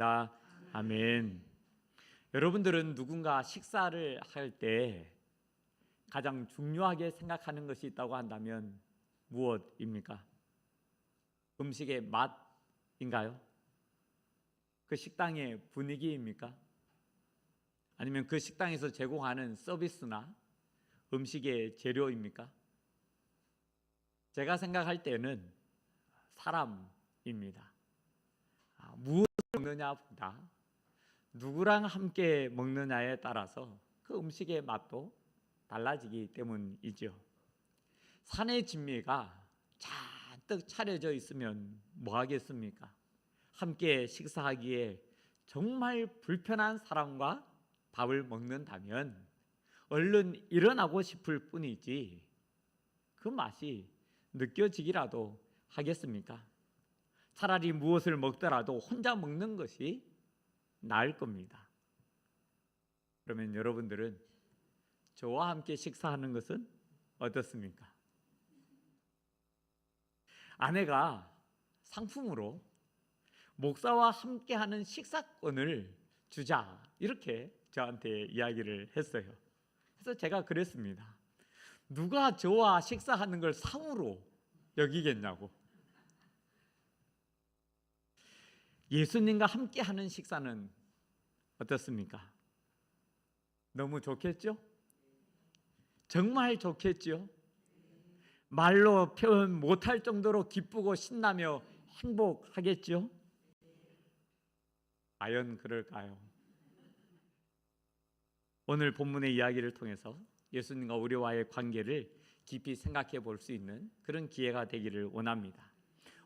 축원합니다. 아멘. 여러분들은 누군가 식사를 할 때 가장 중요하게 생각하는 것이 있다고 한다면 무엇입니까? 음식의 맛인가요? 그 식당의 분위기입니까? 아니면 그 식당에서 제공하는 서비스나 음식의 재료입니까? 제가 생각할 때는 사람입니다. 무엇을 먹느냐보다 누구랑 함께 먹느냐에 따라서 그 음식의 맛도 달라지기 때문이죠. 산의 진미가 잔뜩 차려져 있으면 뭐 하겠습니까? 함께 식사하기에 정말 불편한 사람과 밥을 먹는다면 얼른 일어나고 싶을 뿐이지 그 맛이 느껴지기라도 하겠습니까? 차라리 무엇을 먹더라도 혼자 먹는 것이 나을 겁니다. 그러면 여러분들은 저와 함께 식사하는 것은 어떻습니까? 아내가 상품으로 목사와 함께하는 식사권을 주자 이렇게 저한테 이야기를 했어요. 그래서 제가 그랬습니다. 누가 저와 식사하는 걸 상으로 여기겠냐고. 예수님과 함께하는 식사는 어떻습니까? 너무 좋겠죠? 정말 좋겠죠? 말로 표현 못할 정도로 기쁘고 신나며 행복하겠죠? 과연 그럴까요? 오늘 본문의 이야기를 통해서 예수님과 우리와의 관계를 깊이 생각해 볼 수 있는 그런 기회가 되기를 원합니다.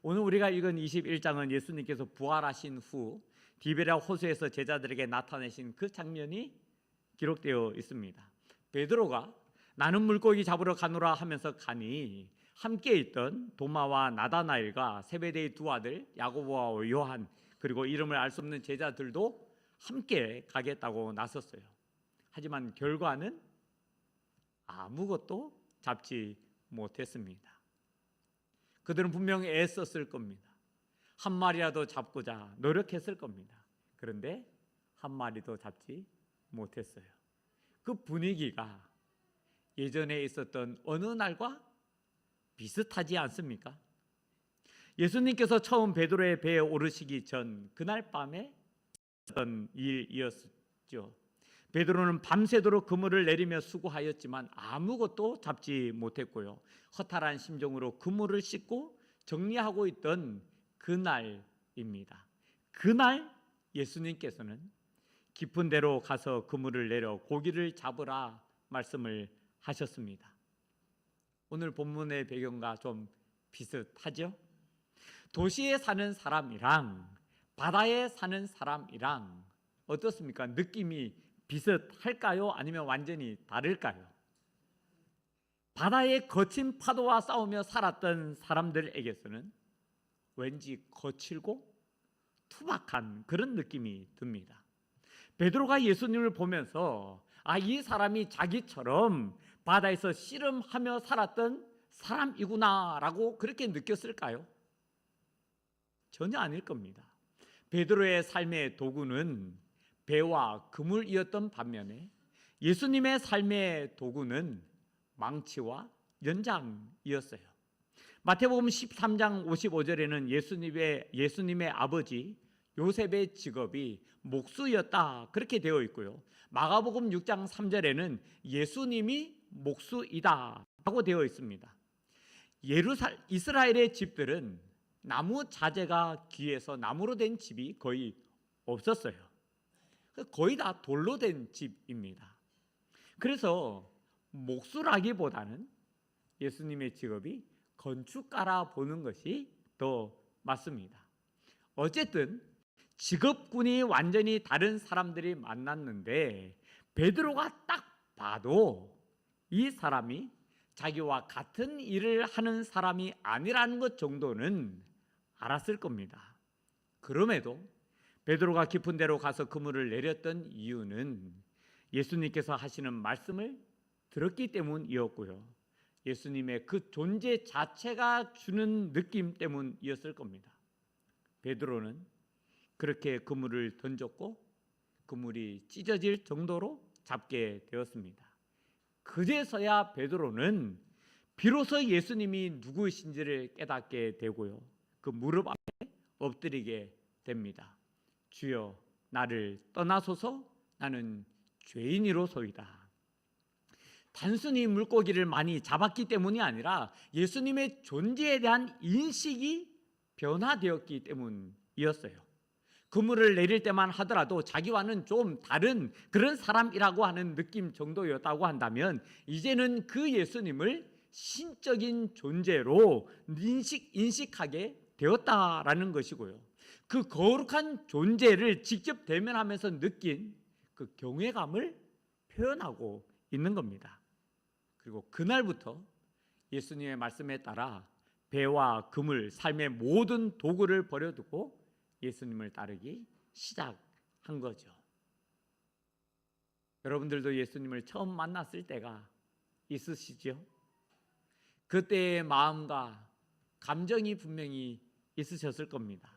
오늘 우리가 읽은 21장은 예수님께서 부활하신 후 디베랴 호수에서 제자들에게 나타내신 그 장면이 기록되어 있습니다. 베드로가 나는 물고기 잡으러 가노라 하면서 가니 함께 있던 도마와 나다나엘과 세베대의 두 아들 야고보와 요한 그리고 이름을 알 수 없는 제자들도 함께 가겠다고 나섰어요. 하지만 결과는 아무것도 잡지 못했습니다. 그들은 분명히 애썼을 겁니다. 한 마리라도 잡고자 노력했을 겁니다. 그런데 한 마리도 잡지 못했어요. 그 분위기가 예전에 있었던 어느 날과 비슷하지 않습니까? 예수님께서 처음 베드로의 배에 오르시기 전 그날 밤에 있었던 일이었죠. 베드로는 밤새도록 그물을 내리며 수고하였지만 아무것도 잡지 못했고요. 허탈한 심정으로 그물을 씻고 정리하고 있던 그날입니다. 그날 예수님께서는 깊은 데로 가서 그물을 내려 고기를 잡으라 말씀을 하셨습니다. 오늘 본문의 배경과 좀 비슷하죠? 도시에 사는 사람이랑 바다에 사는 사람이랑 어떻습니까? 느낌이 비슷할까요? 아니면 완전히 다를까요? 바다의 거친 파도와 싸우며 살았던 사람들에게서는 왠지 거칠고 투박한 그런 느낌이 듭니다. 베드로가 예수님을 보면서 이 사람이 자기처럼 바다에서 씨름하며 살았던 사람이구나라고 그렇게 느꼈을까요? 전혀 아닐 겁니다. 베드로의 삶의 도구는 배와 그물이었던 반면에 예수님의 삶의 도구는 망치와 연장이었어요. 마태복음 13장 55절에는 예수님의 아버지 요셉의 직업이 목수였다 그렇게 되어 있고요. 마가복음 6장 3절에는 예수님이 목수이다 라고 되어 있습니다. 이스라엘의 집들은 나무 자재가 귀해서 나무로 된 집이 거의 없었어요. 거의 다 돌로 된 집입니다. 그래서 목수라기보다는 예수님의 직업이 건축가라 보는 것이 더 맞습니다. 어쨌든 직업군이 완전히 다른 사람들이 만났는데 베드로가 딱 봐도 이 사람이 자기와 같은 일을 하는 사람이 아니라는 것 정도는 알았을 겁니다. 그럼에도 베드로가 깊은 데로 가서 그물을 내렸던 이유는 예수님께서 하시는 말씀을 들었기 때문이었고요. 예수님의 그 존재 자체가 주는 느낌 때문이었을 겁니다. 베드로는 그렇게 그물을 던졌고 그물이 찢어질 정도로 잡게 되었습니다. 그제서야 베드로는 비로소 예수님이 누구이신지를 깨닫게 되고요, 그 무릎 앞에 엎드리게 됩니다. 주여, 나를 떠나소서, 나는 죄인이로소이다. 단순히 물고기를 많이 잡았기 때문이 아니라 예수님의 존재에 대한 인식이 변화되었기 때문이었어요. 그물을 내릴 때만 하더라도 자기와는 좀 다른 그런 사람이라고 하는 느낌 정도였다고 한다면, 이제는 그 예수님을 신적인 존재로 인식하게 되었다라는 것이고요, 그 거룩한 존재를 직접 대면하면서 느낀 그 경외감을 표현하고 있는 겁니다. 그리고 그날부터 예수님의 말씀에 따라 배와 그물, 삶의 모든 도구를 버려두고 예수님을 따르기 시작한 거죠. 여러분들도 예수님을 처음 만났을 때가 있으시죠? 그때의 마음과 감정이 분명히 있으셨을 겁니다.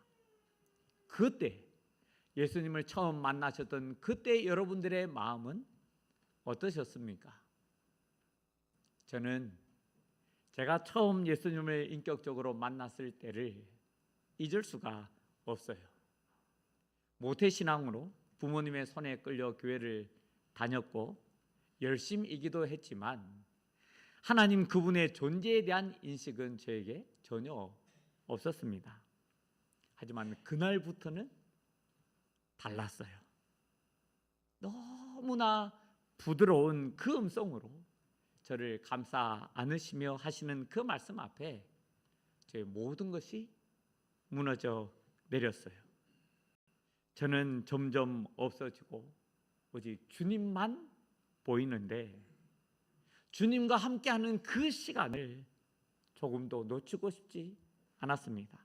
그때 예수님을 처음 만나셨던 그때 여러분들의 마음은 어떠셨습니까? 저는 제가 처음 예수님을 인격적으로 만났을 때를 잊을 수가 없어요. 모태신앙으로 부모님의 손에 끌려 교회를 다녔고 열심히 기도했지만 하나님 그분의 존재에 대한 인식은 저에게 전혀 없었습니다. 하지만 그날부터는 달랐어요. 너무나 부드러운 그 음성으로 저를 감싸 안으시며 하시는 그 말씀 앞에 제 모든 것이 무너져 내렸어요. 저는 점점 없어지고 오직 주님만 보이는데, 주님과 함께하는 그 시간을 조금도 놓치고 싶지 않았습니다.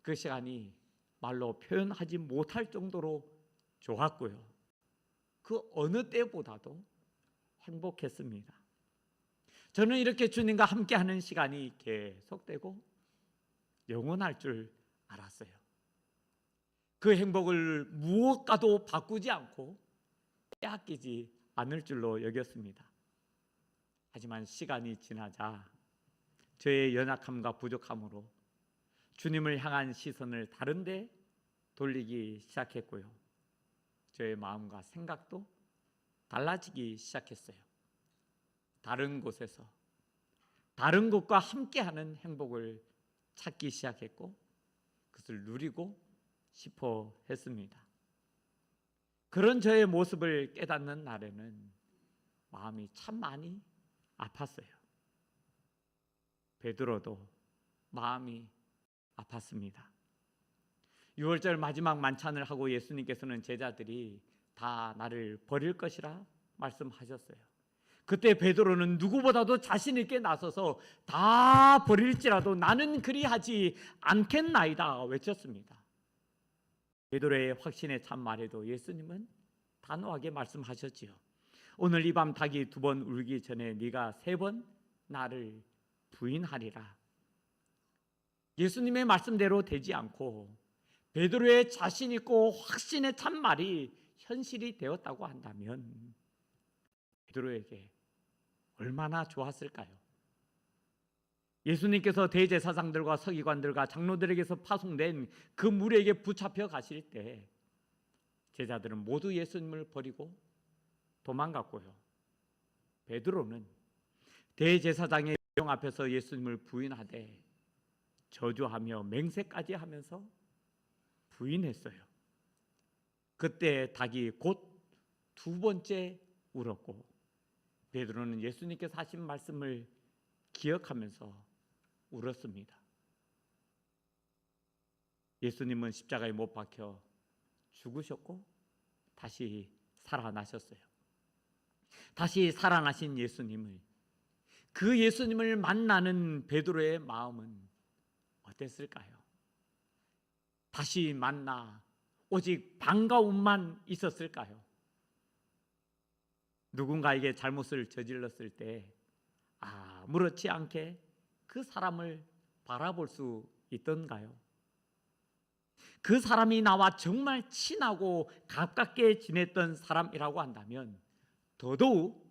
그 시간이 말로 표현하지 못할 정도로 좋았고요, 그 어느 때보다도 행복했습니다. 저는 이렇게 주님과 함께하는 시간이 계속되고 영원할 줄 알았어요. 그 행복을 무엇과도 바꾸지 않고 빼앗기지 않을 줄로 여겼습니다. 하지만 시간이 지나자 저의 연약함과 부족함으로 주님을 향한 시선을 다른 데 돌리기 시작했고요, 저의 마음과 생각도 달라지기 시작했어요. 다른 곳에서 다른 곳과 함께하는 행복을 찾기 시작했고 그것을 누리고 싶어 했습니다. 그런 저의 모습을 깨닫는 날에는 마음이 참 많이 아팠어요. 베드로도 마음이 아팠습니다. 6월절 마지막 만찬을 하고 예수님께서는 제자들이 다 나를 버릴 것이라 말씀하셨어요. 그때 베드로는 누구보다도 자신 있게 나서서 다 버릴지라도 나는 그리하지 않겠나이다 외쳤습니다. 베드로의 확신에 참 말해도 예수님은 단호하게 말씀하셨지요. 오늘 이 밤 닭이 2번 울기 전에 네가 3번 나를 부인하리라. 예수님의 말씀대로 되지 않고 베드로의 자신 있고 확신의 참 말이 현실이 되었다고 한다면 베드로에게 얼마나 좋았을까요? 예수님께서 대제사장들과 서기관들과 장로들에게서 파송된 그 무리에게 붙잡혀 가실 때 제자들은 모두 예수님을 버리고 도망갔고요, 베드로는 대제사장의 명 앞에서 예수님을 부인하되 저주하며 맹세까지 하면서 부인했어요. 그때 닭이 곧 2번째 울었고 베드로는 예수님께서 하신 말씀을 기억하면서 울었습니다. 예수님은 십자가에 못 박혀 죽으셨고 다시 살아나셨어요. 다시 살아나신 예수님을, 그 예수님을 만나는 베드로의 마음은 어땠을까요? 다시 만나 오직 반가움만 있었을까요? 누군가에게 잘못을 저질렀을 때 아무렇지 않게 그 사람을 바라볼 수 있던가요? 그 사람이 나와 정말 친하고 가깝게 지냈던 사람이라고 한다면 더더욱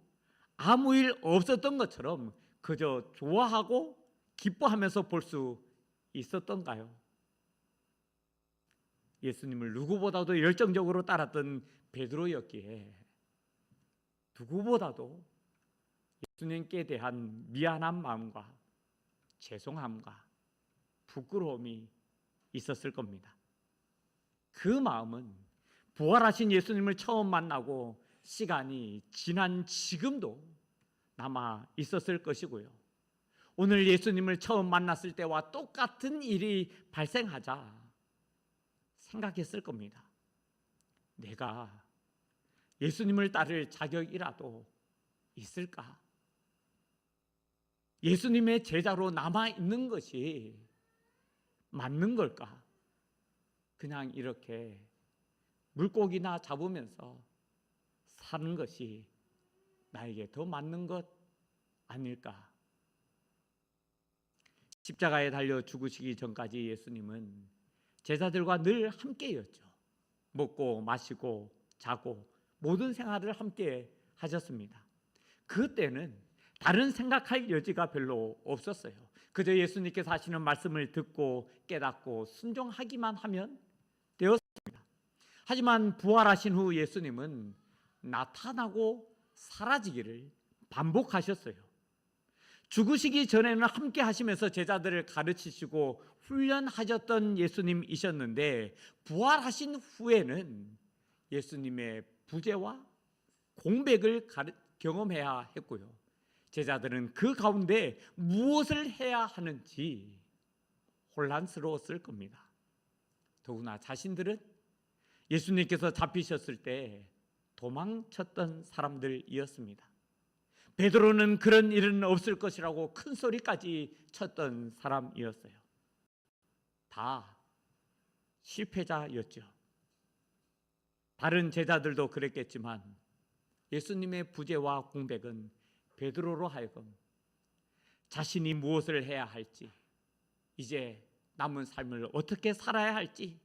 아무 일 없었던 것처럼 그저 좋아하고 기뻐하면서 볼 수 있었던가요? 예수님을 누구보다도 열정적으로 따랐던 베드로였기에 누구보다도 예수님께 대한 미안한 마음과 죄송함과 부끄러움이 있었을 겁니다. 그 마음은 부활하신 예수님을 처음 만나고 시간이 지난 지금도 남아 있었을 것이고요. 오늘 예수님을 처음 만났을 때와 똑같은 일이 발생하자 생각했을 겁니다. 내가 예수님을 따를 자격이라도 있을까? 예수님의 제자로 남아있는 것이 맞는 걸까? 그냥 이렇게 물고기나 잡으면서 사는 것이 나에게 더 맞는 것 아닐까? 십자가에 달려 죽으시기 전까지 예수님은 제자들과 늘 함께였죠. 먹고 마시고 자고 모든 생활을 함께 하셨습니다. 그때는 다른 생각할 여지가 별로 없었어요. 그저 예수님께서 하시는 말씀을 듣고 깨닫고 순종하기만 하면 되었습니다. 하지만 부활하신 후 예수님은 나타나고 사라지기를 반복하셨어요. 죽으시기 전에는 함께 하시면서 제자들을 가르치시고 훈련하셨던 예수님이셨는데 부활하신 후에는 예수님의 부재와 공백을 경험해야 했고요. 제자들은 그 가운데 무엇을 해야 하는지 혼란스러웠을 겁니다. 더구나 자신들은 예수님께서 잡히셨을 때 도망쳤던 사람들이었습니다. 베드로는 그런 일은 없을 것이라고 큰 소리까지 쳤던 사람이었어요. 다 실패자였죠. 다른 제자들도 그랬겠지만 예수님의 부재와 공백은 베드로로 하여금 자신이 무엇을 해야 할지, 이제 남은 삶을 어떻게 살아야 할지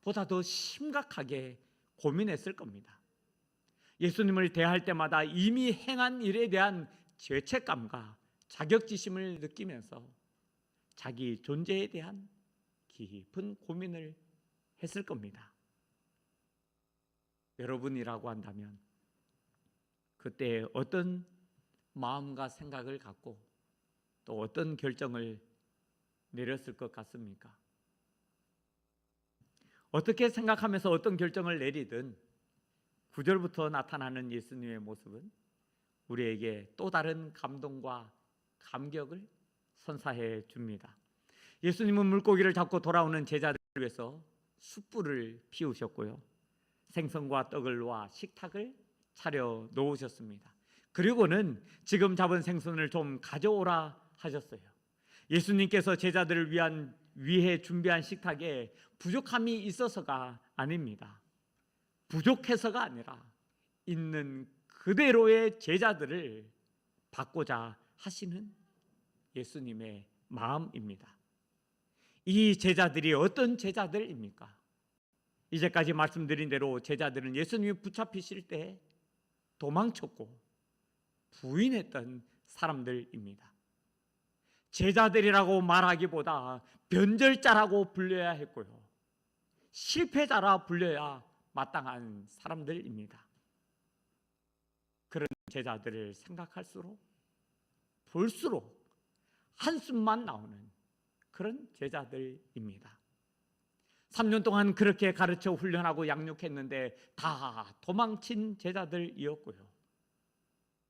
보다 더 심각하게 고민했을 겁니다. 예수님을 대할 때마다 이미 행한 일에 대한 죄책감과 자격지심을 느끼면서 자기 존재에 대한 깊은 고민을 했을 겁니다. 여러분이라고 한다면 그때 어떤 마음과 생각을 갖고 또 어떤 결정을 내렸을 것 같습니까? 어떻게 생각하면서 어떤 결정을 내리든 9절부터 나타나는 예수님의 모습은 우리에게 또 다른 감동과 감격을 선사해 줍니다. 예수님은 물고기를 잡고 돌아오는 제자들을 위해서 숯불을 피우셨고요. 생선과 떡을 놓아 식탁을 차려 놓으셨습니다. 그리고는 지금 잡은 생선을 좀 가져오라 하셨어요. 예수님께서 제자들을 위해 준비한 식탁에 부족함이 있어서가 아닙니다. 부족해서가 아니라 있는 그대로의 제자들을 받고자 하시는 예수님의 마음입니다. 이 제자들이 어떤 제자들입니까? 이제까지 말씀드린 대로 제자들은 예수님이 붙잡히실 때 도망쳤고 부인했던 사람들입니다. 제자들이라고 말하기보다 변절자라고 불려야 했고요, 실패자라 불려야 마땅한 사람들입니다. 그런 제자들을 생각할수록 볼수록 한숨만 나오는 그런 제자들입니다. 3년 동안 그렇게 가르쳐 훈련하고 양육했는데 다 도망친 제자들이었고요.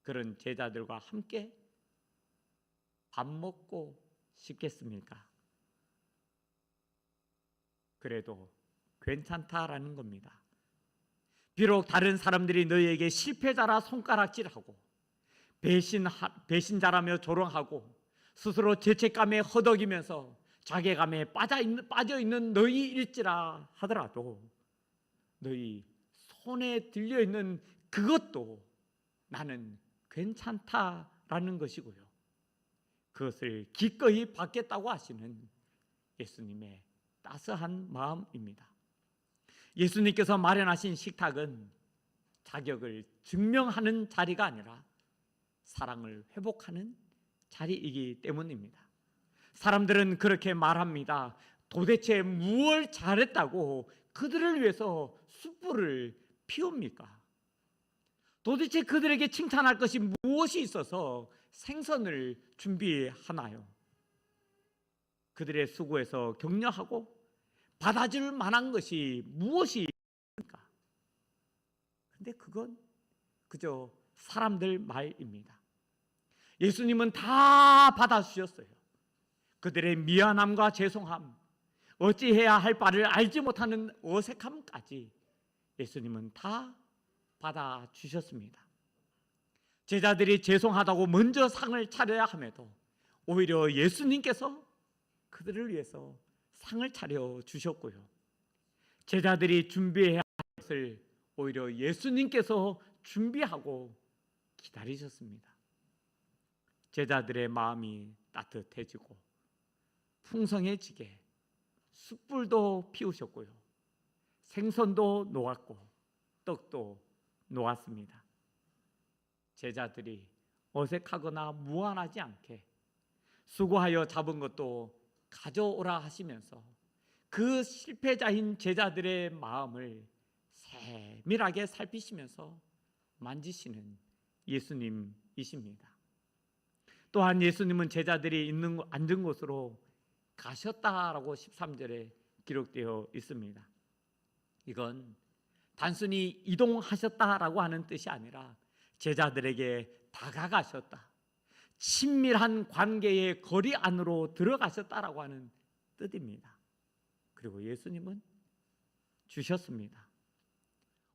그런 제자들과 함께 밥 먹고 싶겠습니까? 그래도 괜찮다라는 겁니다. 비록 다른 사람들이 너희에게 실패자라 손가락질하고 배신자라며 조롱하고 스스로 죄책감에 허덕이면서 자괴감에 빠져있는 너희일지라 하더라도 너희 손에 들려있는 그것도 나는 괜찮다라는 것이고요, 그것을 기꺼이 받겠다고 하시는 예수님의 따스한 마음입니다. 예수님께서 마련하신 식탁은 자격을 증명하는 자리가 아니라 사랑을 회복하는 자리이기 때문입니다. 사람들은 그렇게 말합니다. 도대체 무엇을 잘했다고 그들을 위해서 숯불을 피웁니까? 도대체 그들에게 칭찬할 것이 무엇이 있어서 생선을 준비하나요? 그들의 수고에서 격려하고 받아줄 만한 것이 무엇이 있습니까? 그런데 그건 그저 사람들 말입니다. 예수님은 다 받아주셨어요. 그들의 미안함과 죄송함, 어찌해야 할 바를 알지 못하는 어색함까지 예수님은 다 받아주셨습니다. 제자들이 죄송하다고 먼저 상을 차려야 함에도 오히려 예수님께서 그들을 위해서 상을 차려 주셨고요. 제자들이 준비해야 할 것을 오히려 예수님께서 준비하고 기다리셨습니다. 제자들의 마음이 따뜻해지고 풍성해지게 숯불도 피우셨고요. 생선도 놓았고 떡도 놓았습니다. 제자들이 어색하거나 무안하지 않게 수고하여 잡은 것도 가져오라 하시면서 그 실패자인 제자들의 마음을 세밀하게 살피시면서 만지시는 예수님이십니다. 또한 예수님은 제자들이 앉은 곳으로 가셨다라고 13절에 기록되어 있습니다. 이건 단순히 이동하셨다라고 하는 뜻이 아니라 제자들에게 다가가셨다, 친밀한 관계의 거리 안으로 들어가셨다라고 하는 뜻입니다. 그리고 예수님은 주셨습니다.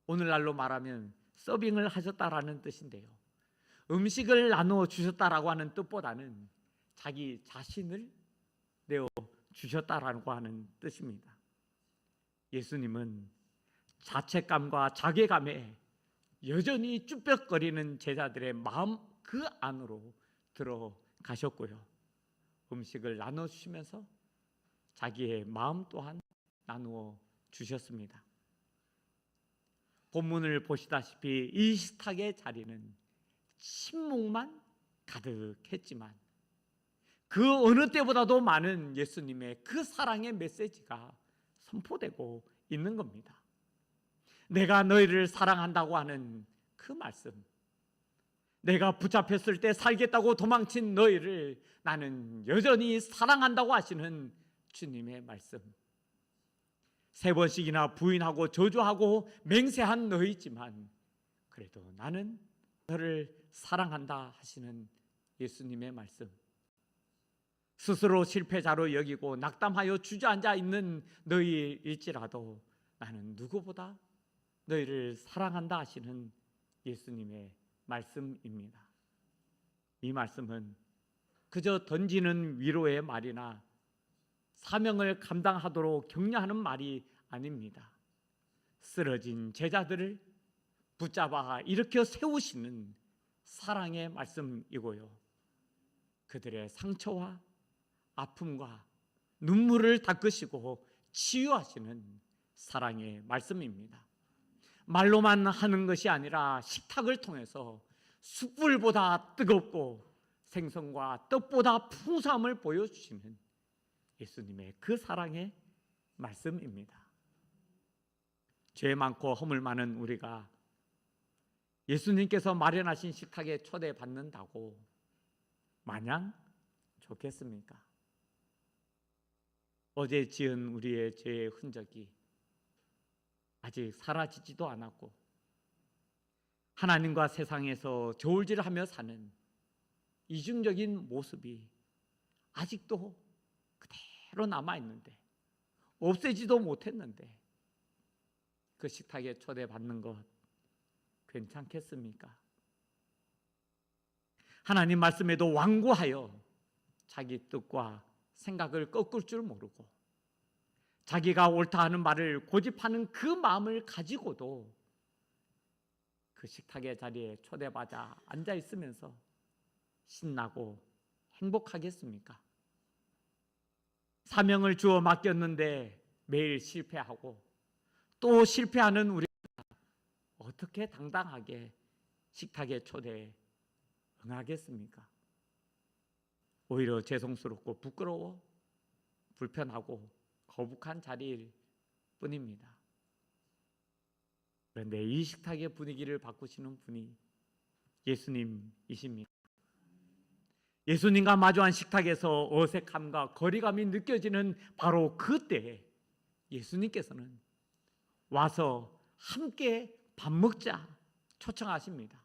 오늘날로 말하면 서빙을 하셨다라는 뜻인데요, 음식을 나누어 주셨다라고 하는 뜻보다는 자기 자신을 내어 주셨다라고 하는 뜻입니다. 예수님은 자책감과 자괴감에 여전히 쭈뼛거리는 제자들의 마음 그 안으로 들어가셨고요. 음식을 나눠주시면서 자기의 마음 또한 나누어 주셨습니다. 본문을 보시다시피 이 식탁의 자리는 침묵만 가득했지만 그 어느 때보다도 많은 예수님의 그 사랑의 메시지가 선포되고 있는 겁니다. 내가 너희를 사랑한다고 하는 그 말씀, 내가 붙잡혔을 때 살겠다고 도망친 너희를 나는 여전히 사랑한다고 하시는 주님의 말씀, 3번씩이나 부인하고 저주하고 맹세한 너희지만 그래도 나는 너를 사랑한다 하시는 예수님의 말씀, 스스로 실패자로 여기고 낙담하여 주저앉아 있는 너희일지라도 나는 누구보다 너희를 사랑한다 하시는 예수님의 말씀입니다. 이 말씀은 그저 던지는 위로의 말이나 사명을 감당하도록 격려하는 말이 아닙니다. 쓰러진 제자들을 붙잡아 일으켜 세우시는 사랑의 말씀이고요, 그들의 상처와 아픔과 눈물을 닦으시고 치유하시는 사랑의 말씀입니다. 말로만 하는 것이 아니라 식탁을 통해서 숯불보다 뜨겁고 생선과 떡보다 풍성함을 보여주시는 예수님의 그 사랑의 말씀입니다. 죄 많고 허물 많은 우리가 예수님께서 마련하신 식탁에 초대받는다고 마냥 좋겠습니까? 어제 지은 우리의 죄의 흔적이 아직 사라지지도 않았고 하나님과 세상에서 저울질하며 사는 이중적인 모습이 아직도 그대로 남아있는데, 없애지도 못했는데 그 식탁에 초대받는 것 괜찮겠습니까? 하나님 말씀에도 완고하여 자기 뜻과 생각을 꺾을 줄 모르고 자기가 옳다 하는 말을 고집하는 그 마음을 가지고도 그 식탁의 자리에 초대받아 앉아 있으면서 신나고 행복하겠습니까? 사명을 주어 맡겼는데 매일 실패하고 또 실패하는 우리가 어떻게 당당하게 식탁의 초대에 응하겠습니까? 오히려 죄송스럽고 부끄러워 불편하고 거북한 자리일 뿐입니다. 그런데 이 식탁의 분위기를 바꾸시는 분이 예수님이십니다. 예수님과 마주한 식탁에서 어색함과 거리감이 느껴지는 바로 그때 예수님께서는 와서 함께 밥 먹자 초청하십니다.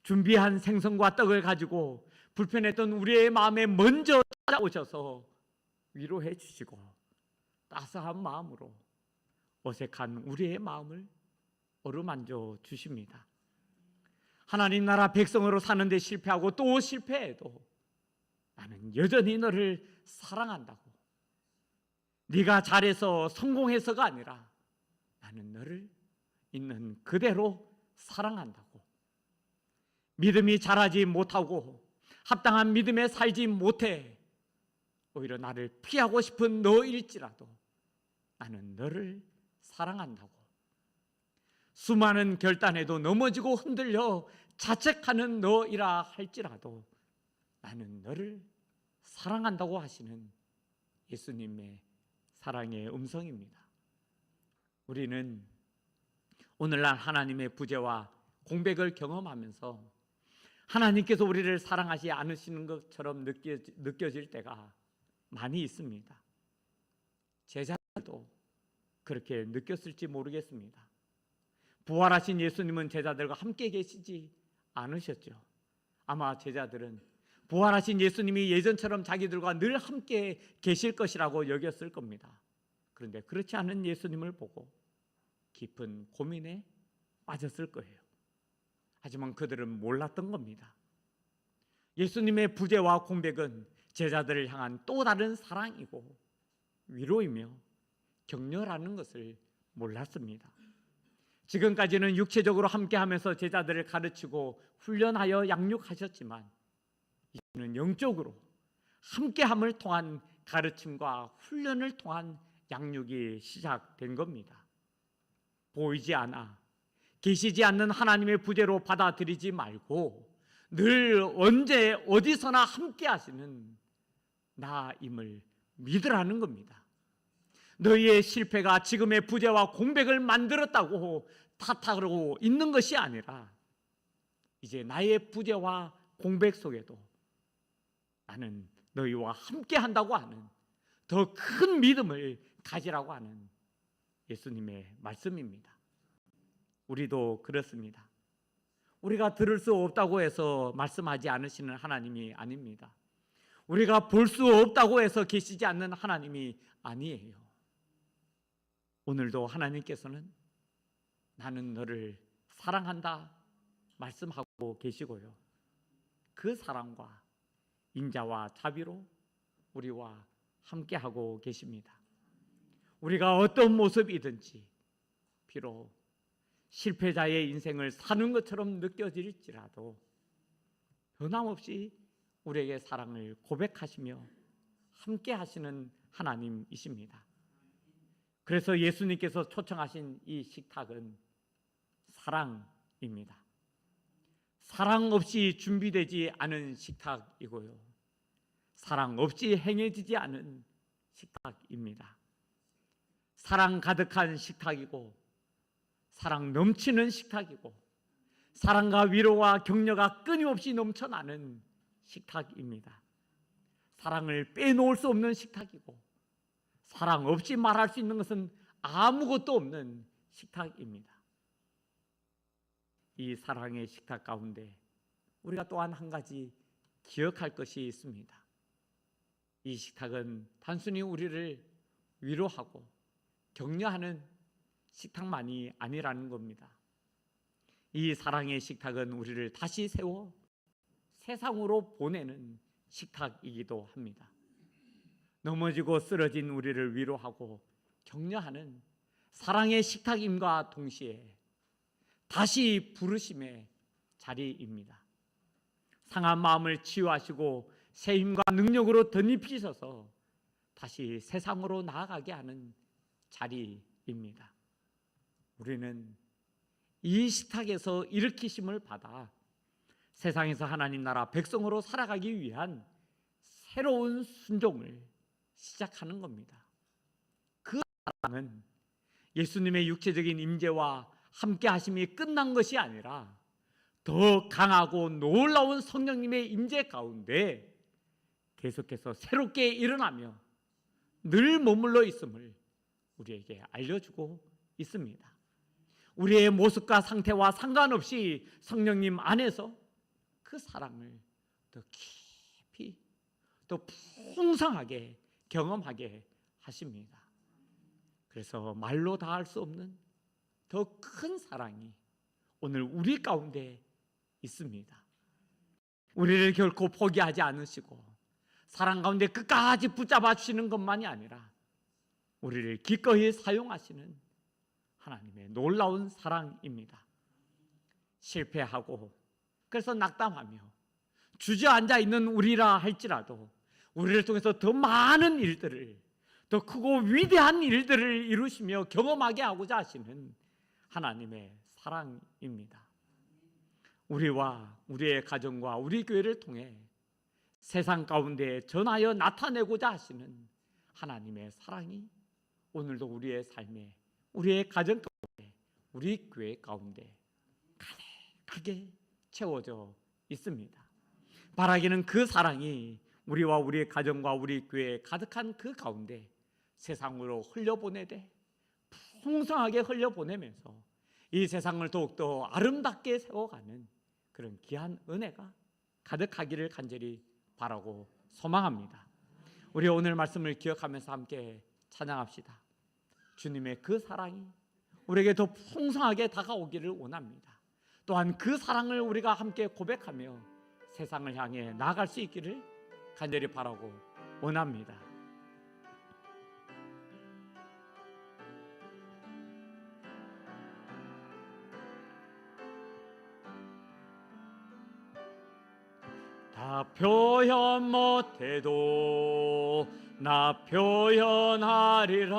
준비한 생선과 떡을 가지고 불편했던 우리의 마음에 먼저 찾아오셔서 위로해 주시고 따스한 마음으로 어색한 우리의 마음을 어루만져 주십니다. 하나님 나라 백성으로 사는데 실패하고 또 실패해도 나는 여전히 너를 사랑한다고. 네가 잘해서 성공해서가 아니라 나는 너를 있는 그대로 사랑한다고. 믿음이 자라지 못하고 합당한 믿음에 살지 못해 오히려 나를 피하고 싶은 너일지라도 나는 너를 사랑한다고. 수많은 결단에도 넘어지고 흔들려 자책하는 너이라 할지라도 나는 너를 사랑한다고 하시는 예수님의 사랑의 음성입니다. 우리는 오늘날 하나님의 부재와 공백을 경험하면서 하나님께서 우리를 사랑하지 않으시는 것처럼 느껴질 때가 많이 있습니다. 제자들도 그렇게 느꼈을지 모르겠습니다. 부활하신 예수님은 제자들과 함께 계시지 않으셨죠. 아마 제자들은 부활하신 예수님이 예전처럼 자기들과 늘 함께 계실 것이라고 여겼을 겁니다. 그런데 그렇지 않은 예수님을 보고 깊은 고민에 빠졌을 거예요. 하지만 그들은 몰랐던 겁니다. 예수님의 부재와 공백은 제자들을 향한 또 다른 사랑이고 위로이며 격려라는 것을 몰랐습니다. 지금까지는 육체적으로 함께하면서 제자들을 가르치고 훈련하여 양육하셨지만 이제는 영적으로 함께함을 통한 가르침과 훈련을 통한 양육이 시작된 겁니다. 보이지 않아 계시지 않는 하나님의 부재로 받아들이지 말고 늘 언제 어디서나 함께 하시는 나임을 믿으라는 겁니다. 너희의 실패가 지금의 부재와 공백을 만들었다고 탓하고 있는 것이 아니라 이제 나의 부재와 공백 속에도 나는 너희와 함께 한다고 하는 더 큰 믿음을 가지라고 하는 예수님의 말씀입니다. 우리도 그렇습니다. 우리가 들을 수 없다고 해서 말씀하지 않으시는 하나님이 아닙니다. 우리가 볼 수 없다고 해서 계시지 않는 하나님이 아니에요. 오늘도 하나님께서는 나는 너를 사랑한다 말씀하고 계시고요. 그 사랑과 인자와 자비로 우리와 함께하고 계십니다. 우리가 어떤 모습이든지 비록 실패자의 인생을 사는 것처럼 느껴질지라도 변함없이 우리에게 사랑을 고백하시며 함께하시는 하나님이십니다. 그래서 예수님께서 초청하신 이 식탁은 사랑입니다. 사랑 없이 준비되지 않은 식탁이고요. 사랑 없이 행해지지 않은 식탁입니다. 사랑 가득한 식탁이고 사랑 넘치는 식탁이고 사랑과 위로와 격려가 끊임없이 넘쳐나는 식탁입니다. 사랑을 빼놓을 수 없는 식탁이고 사랑 없이 말할 수 있는 것은 아무것도 없는 식탁입니다. 이 사랑의 식탁 가운데 우리가 또한 한 가지 기억할 것이 있습니다. 이 식탁은 단순히 우리를 위로하고 격려하는 식탁만이 아니라는 겁니다. 이 사랑의 식탁은 우리를 다시 세워 세상으로 보내는 식탁이기도 합니다. 넘어지고 쓰러진 우리를 위로하고 격려하는 사랑의 식탁임과 동시에 다시 부르심의 자리입니다. 상한 마음을 치유하시고 새 힘과 능력으로 덧입히셔서 다시 세상으로 나아가게 하는 자리입니다. 우리는 이 식탁에서 일으키심을 받아 세상에서 하나님 나라 백성으로 살아가기 위한 새로운 순종을 시작하는 겁니다. 그 사랑은 예수님의 육체적인 임재와 함께 하심이 끝난 것이 아니라 더 강하고 놀라운 성령님의 임재 가운데 계속해서 새롭게 일어나며 늘 머물러 있음을 우리에게 알려주고 있습니다. 우리의 모습과 상태와 상관없이 성령님 안에서 그 사랑을 더 깊이 더 풍성하게 경험하게 하십니다. 그래서 말로 다 할 수 없는 더 큰 사랑이 오늘 우리 가운데 있습니다. 우리를 결코 포기하지 않으시고 사랑 가운데 끝까지 붙잡아 주시는 것만이 아니라 우리를 기꺼이 사용하시는 하나님의 놀라운 사랑입니다. 실패하고 그래서 낙담하며 주저앉아 있는 우리라 할지라도 우리를 통해서 더 많은 일들을, 더 크고 위대한 일들을 이루시며 경험하게 하고자 하시는 하나님의 사랑입니다. 우리와 우리의 가정과 우리 교회를 통해 세상 가운데 전하여 나타내고자 하시는 하나님의 사랑이 오늘도 우리의 삶에, 우리의 가정 가운데, 우리 교회 가운데 가득하게 채워져 있습니다. 바라기는 그 사랑이 우리와 우리의 가정과 우리 교회에 가득한 그 가운데 세상으로 흘려보내되 풍성하게 흘려보내면서 이 세상을 더욱더 아름답게 세워가는 그런 귀한 은혜가 가득하기를 간절히 바라고 소망합니다. 우리 오늘 말씀을 기억하면서 함께 찬양합시다. 주님의 그 사랑이 우리에게 더 풍성하게 다가오기를 원합니다. 또한 그 사랑을 우리가 함께 고백하며 세상을 향해 나아갈 수 있기를 간절히 바라고 원합니다. 다 표현 못해도 나 표현하리라.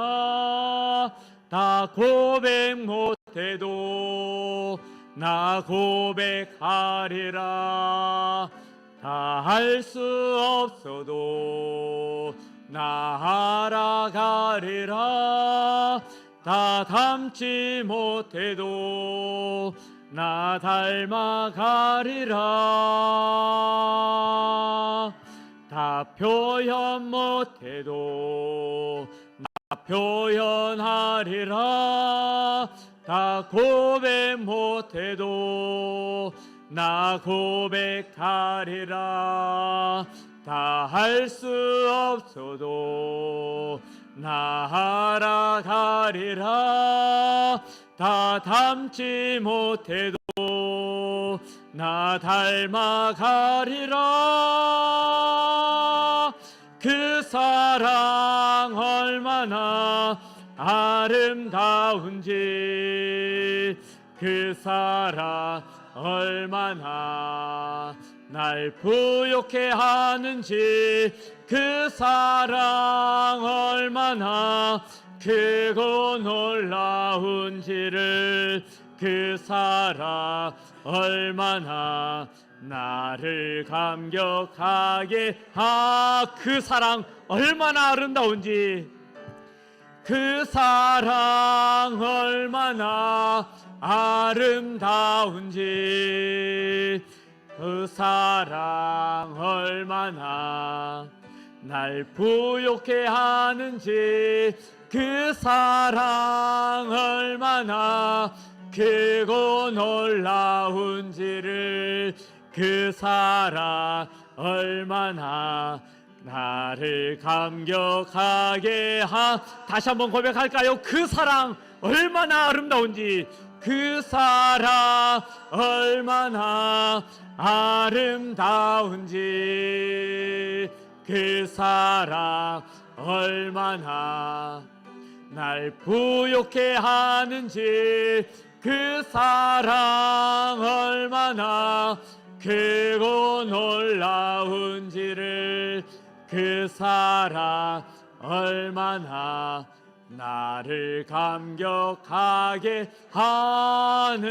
다 고백 못해도 나 고백하리라. 다 할 수 없어도 나 알아가리라. 다 닮지 못해도 나 닮아가리라. 다 표현 못해도 나 표현하리라. 다 고백 못해도 나 고백하리라. 다 할 수 없어도 나 알아가리라. 다 닮지 못해도 나 닮아가리라. 그 사랑 얼마나 아름다운지, 그 사랑 얼마나 날 부욕해 하는지, 그 사랑 얼마나 크고 놀라운지를, 그 사랑 얼마나 나를 감격하게 그 사랑 얼마나 아름다운지, 그 사랑 얼마나 아름다운지, 그 사랑 얼마나 날 부욕해 하는지, 그 사랑 얼마나 크고 놀라운지를, 그 사랑 얼마나 나를 감격하게 다시 한번 고백할까요? 그 사랑 얼마나 아름다운지, 그 사랑 얼마나 아름다운지, 그 사랑 얼마나 날 부욕해 하는지, 그 사랑 얼마나 크고 놀라운지를, 그 사랑 얼마나 나를 감격하게 하는지